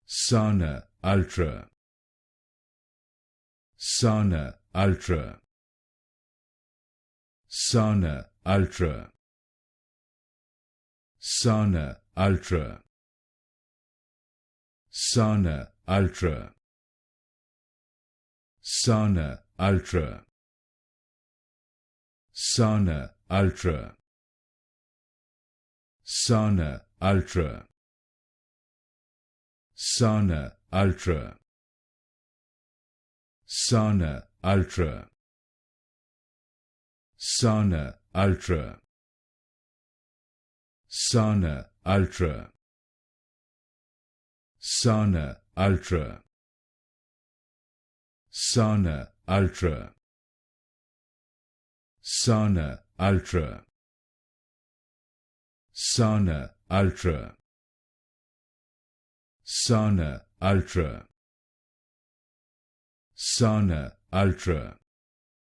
Sarna Ultra, Sarna Ultra, Sarna Ultra, Sarna Ultra, Sarna Ultra, Sarna Ultra, Sarna Ultra, Sarna Ultra, Sarna Ultra, Sarna Ultra, Sarna Ultra, Sarna Ultra, Sarna Ultra, Sarna Ultra, Sarna Ultra, Sarna Ultra, Sarna Ultra, Sarna Ultra,